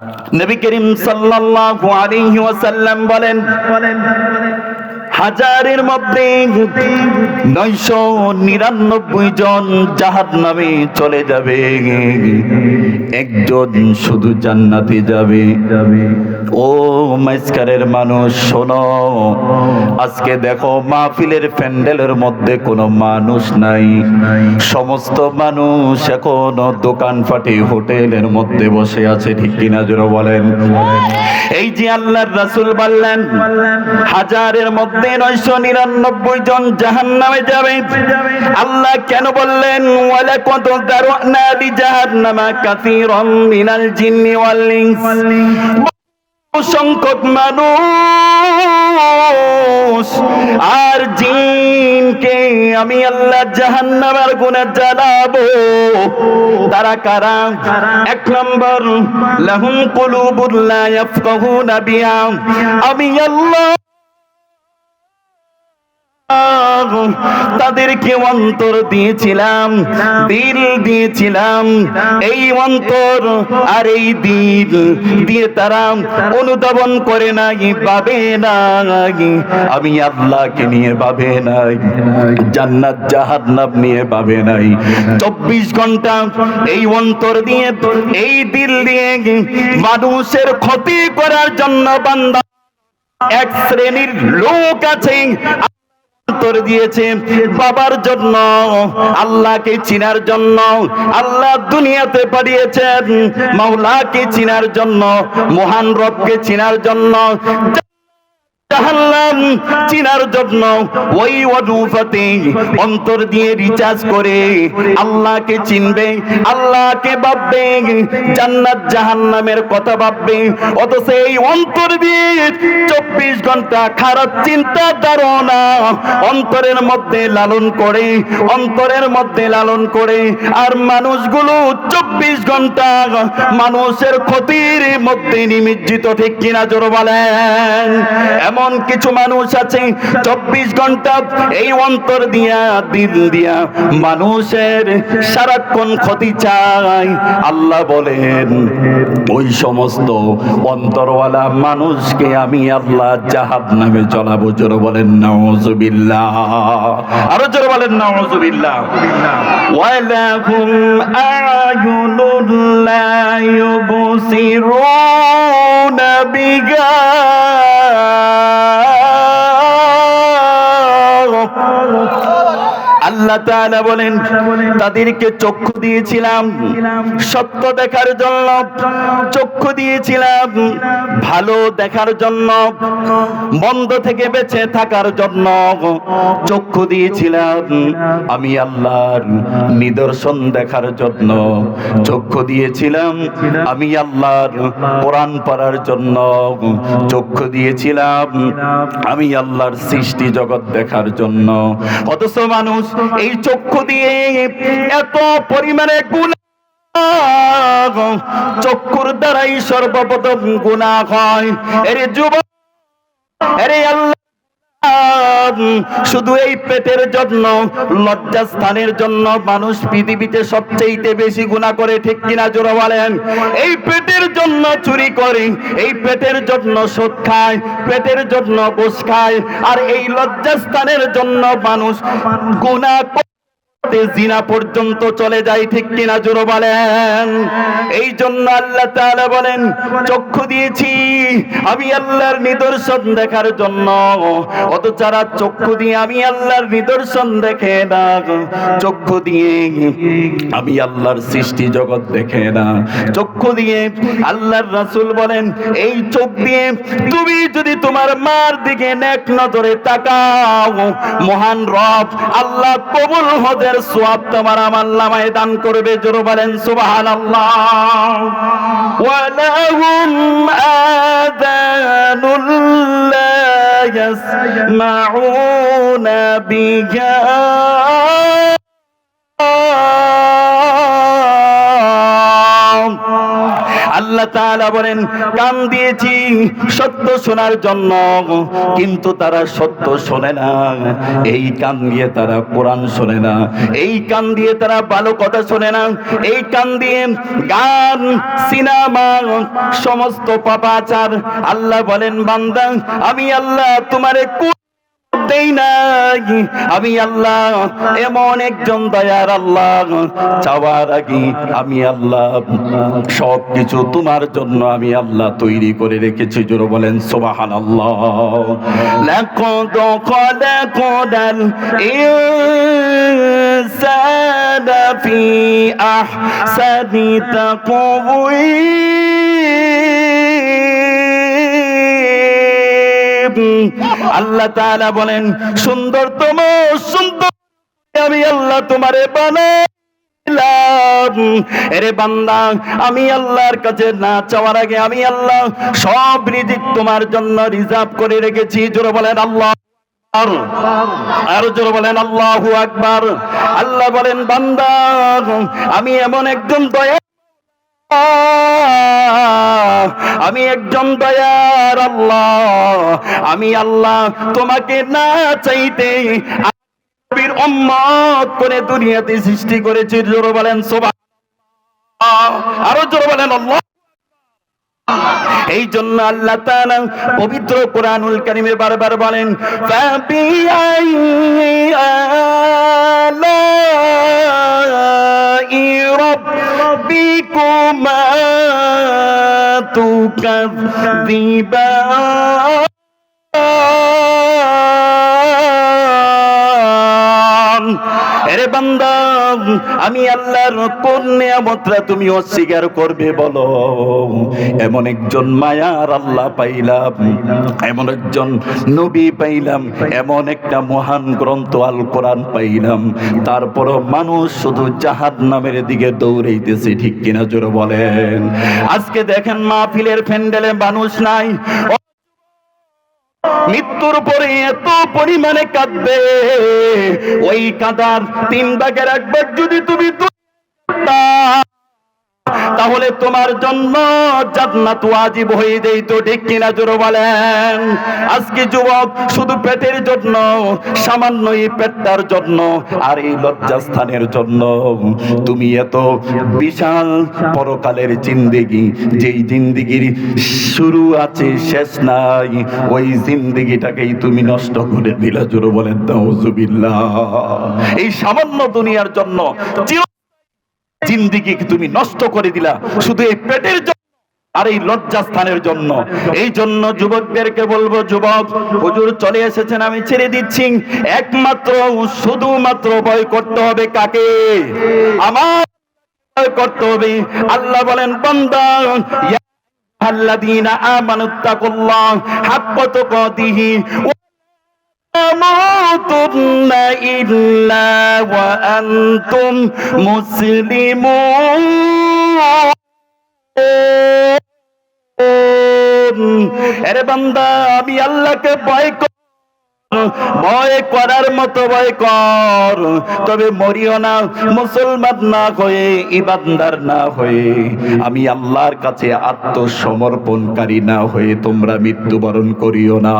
নবী করিম সাল্লাল্লাহু আলাইহি ওয়াসাল্লাম বলেন, হাজারের মধ্যে 999 জন জাহান্নামে চলে যাবে, একজন শুধু জান্নাতে যাবে। ও মাইসকারের মানুষ শোনো, আজকে দেখো মাহফিলের প্যান্ডেলের মধ্যে কোনো মানুষ নাই, সমস্ত মানুষ এখনো দোকানপাটে হোটেলের মধ্যে বসে আছে, ঠিক কিনা জোরে বলেন। এই যে আল্লাহর রাসূল বললেন হাজারের মধ্যে 999 জন জাহান্নামে যাবে, আল্লাহ কেন বললেন ওয়ালাকাদ যারানা লিজাহান্নামা কাসীরাম মিনাল জিন্নি ওয়াল ইনস, সংখ্যক মানুষ আর জিনকে আমি আল্লাহ জাহান্নামের আগুনে জ্বালাবো। তারা কারা? 1 নম্বর, লাহুম কুলুবুন লা ইয়াফকাহুনা বিহা, আমি আল্লাহ তাদেরকে অন্তর দিয়েছিলাম, দিল দিয়েছিলাম, এই অন্তর আর এই দিল দিয়ে তারা অনুধাবন করে নাই, ভাবে নাই আমি আল্লাহকে নিয়ে, ভাবে নাই জান্নাত জাহান্নাম নিয়ে, ভাবে নাই। 24 ঘন্টা এই অন্তর দিয়ে, এই দিল দিয়ে মানুষের ক্ষতি করার জন্য বান্দা এক শ্রেণীর লোক আছে অন্তর দিয়েছে বাবার জন্য, আল্লাহকে চিনার জন্য। আল্লাহ দুনিয়াতে পাঠিয়েছেন মাওলাকে চিনার জন্য, মহান রবকে চিনার জন্য, জাহান্নাম চিনার জন্য। ওই অনুপাতে অন্তর দিয়ে রিচার্জ করে আল্লাহকে চিনবে, আল্লাহকে ভাববে, জান্নাত জাহান্নামের কথা ভাববে। অথচ এই অন্তর দিয়ে 24 ঘন্টা খারাপ চিন্তা ধারণা অন্তরের মধ্যে লালন করে, অন্তরের মধ্যে লালন করে, আর মানুষগুলো 24 ঘন্টা মানুষের ক্ষতির মধ্যে নিমজ্জিত, ঠিক কিনা জোরে বলেন। এমন কিছু মানুষ আছে 24 ঘন্টা এই অন্তর দিয়া, দিল দিয়া মানুষের সারাক্ষণ ক্ষতি চায়। আল্লাহ বলেন ওই সমস্ত অন্তরওয়ালা মানুষকে আমি আল্লাহ জাহান্নামে চলাবো। জোরে বলেন নাউযুবিল্লাহ, আরো জোরে বলেন নাউযুবিল্লাহ। ওয়ালাহুম আ'য়ুনুন লা ইউবসিরুনা বিহা, আল্লাহ তাআলা বলেন তাদেরকে চক্ষু দিয়েছিলাম সত্য দেখার জন্য, চক্ষু দিয়েছিলাম ভালো দেখার জন্য, মন্দ থেকে বেঁচে থাকার জন্য, চক্ষু দিয়েছিলাম আমি আল্লাহর নিদর্শন দেখার জন্য, চক্ষু দিয়েছিলাম আমি আল্লাহর কোরআন পড়ার জন্য, চক্ষু দিয়েছিলাম আমি আল্লাহর সৃষ্টি জগৎ দেখার জন্য। অথচ মানুষ এই চক্ষু দিয়ে এত পরিমাণে গুনাহ, চক্ষুর দ্বারাই সর্বপ্রথম গুনাহ হয়। এরে যুবক, এরে আল্লাহ শুধু এই পেটের জন্য, লজ্জাস্থানের জন্য মানুষ পৃথিবীতে সবচেয়ে বেশি গুনাহ করে, ঠিক কিনা জোরে বলেন। এই পেটের জন্য চুরি করে, এই পেটের জন্য সুদ খায়, পেটের জন্য ঘুষ খায়, আর এই লজ্জাস্থানের জন্য মানুষ গুনাহ জিনা পর্যন্ত চলে যায়, ঠিক কিনা জোরে বলেন। এই জন্য আল্লাহ তাআলা বলেন চক্ষু দিয়েছি আমি আল্লাহর নিদর্শন দেখার জন্য। অত যারা চক্ষু দিয়ে আমি আল্লাহর নিদর্শন দেখে না, চক্ষু দিয়ে আমি আল্লাহর সৃষ্টি জগৎ দেখে না, চক্ষু দিয়ে আল্লাহর রাসূল বলেন এই চোখ দিয়ে তুমি যদি তোমার মার দিকে নেক নজরে তাকাও, মহান রব আল্লাহ কবুল হজের সওয়াব তোমার আমলনামায় দান করবে। জোরে বলেন সুবহানাল্লাহ। ওয়ালাহুম আযানুল লা ইয়াসমাউনা বিহা, আল্লাহ তাআলা বলেন কান দিয়েছি সত্য শোনার জন্য, কিন্তু তারা সত্য শোনে না। এই কান দিয়ে তারা কোরআন শোনে না, এই কান দিয়ে তারা ভালো কথা শোনে না, এই কান দিয়ে গান, সিনেমা, সমস্ত পাপাচার। আল্লাহ বলেন বান্দা আমি আল্লাহ তোমারে দেই নাই, আমি আল্লাহ এমন একজন দয়ার আল্লাহ, চাওয়ার আগে আমি আল্লাহ সব কিছু তোমার জন্য আমি আল্লাহ তৈরি করে রেখেছি। জোরে বলেন সুবহানাল্লাহ। লাকাদ খালাকাল ইনসানা ফি আহসানি তাকওয়িম। আল্লাহ তাআলা বলেন সুন্দরতম সুন্দর আমি আল্লাহ তোমারে বানাইলাম। এরে বান্দা আমি আল্লাহর কাছে না চাওয়ার আগে আমি আল্লাহ সব রিজিক তোমার জন্য রিজার্ভ করে রেখেছি। জোরে বলেন আল্লাহ, আর জোরে বলেন আল্লাহু আকবার। আল্লাহ বলেন বান্দা আমি এমন একজন দয়া, আমি একজন দয়ার আল্লাহ, আমি আল্লাহ তোমাকে না চাইতে নবীর উম্মত করে দুনিয়াতে সৃষ্টি করেছি। জোরে বলেন সুবহানাল্লাহ, আরো জোরে বলেন আল্লাহ। এই জন্য আল্লাহ তাআলা পবিত্র কোরআনুল কারীমে বারবার বলেন ফাবিআই আলাই রাব্বিকুমা তুকাযযিবান। এরে বান্দা আমি আল্লাহর কোন নিয়ামতটা তুমি অস্বীকার করবে বলো? এমন একজন মায়ার আল্লাহ পাইলাম, এমন একজন নবী পাইলাম, এমন একটা মহান গ্রন্থ আল কোরআন পাইলাম, তারপরও মানুষ শুধু জাহান্নামের দিকে দৌড়াইতেছে। ঠিক কিনা জোরে বলেন? আজকে দেখেন মাহফিলের প্যান্ডেলে মানুষ নাই, মৃত্যুর পরে এত পরিমাণে কাঁদবে, ওই কাঁদার 3 ভাগের 1 ভাগ যদি তুমি তাহলে তোমার জন্য জান্নাত ওয়াজিব হয়ে যেত। ঠিক কিনা জোরে বলেন? আজকে যুবক শুধু পেটের জন্য, সামান্য এই পেটটার জন্য আর এই লজ্জাস্থানের জন্য তুমি এত বিশাল পরকালের জিন্দেগি, যেই জিন্দেগির শুরু আছে শেষ নাই, ওই জিন্দেগিটাকেই তুমি নষ্ট করে দিলা। জোরে বলেন নাউজুবিল্লাহ। এই সামান্য দুনিয়ার জন্য জিন্দেগি তুমি নষ্ট করে দিলা শুধু এই পেটের জন্য আর এই লজ্জাস্থানের জন্য। এই জন্য যুবকদেরকে বলবো, যুবক হুজুর চলে এসেছেন, আমি ছেড়ে দিচ্ছি, একমাত্র শুধুমাত্র ভয় করতে হবে কাকে? আমার ভয় করতে হবে। আল্লাহ বলেন বান্দা ইয়া আল্লাযীনা আমানুত্তাকুল্লাহ হাক্কা তুকাতিহি تموتن إلا وأنتم مسلمون। এরে বান্দা আমি আল্লাহকে ভয় কর, ভয় করার মতো ভয় কর, তবে মরিও না মুসলমান না হয়ে, ইমানদার না হয়ে, আমি আল্লাহর কাছে আত্মসমর্পণকারী না হয়ে তোমরা মৃত্যুবরণ করিও না।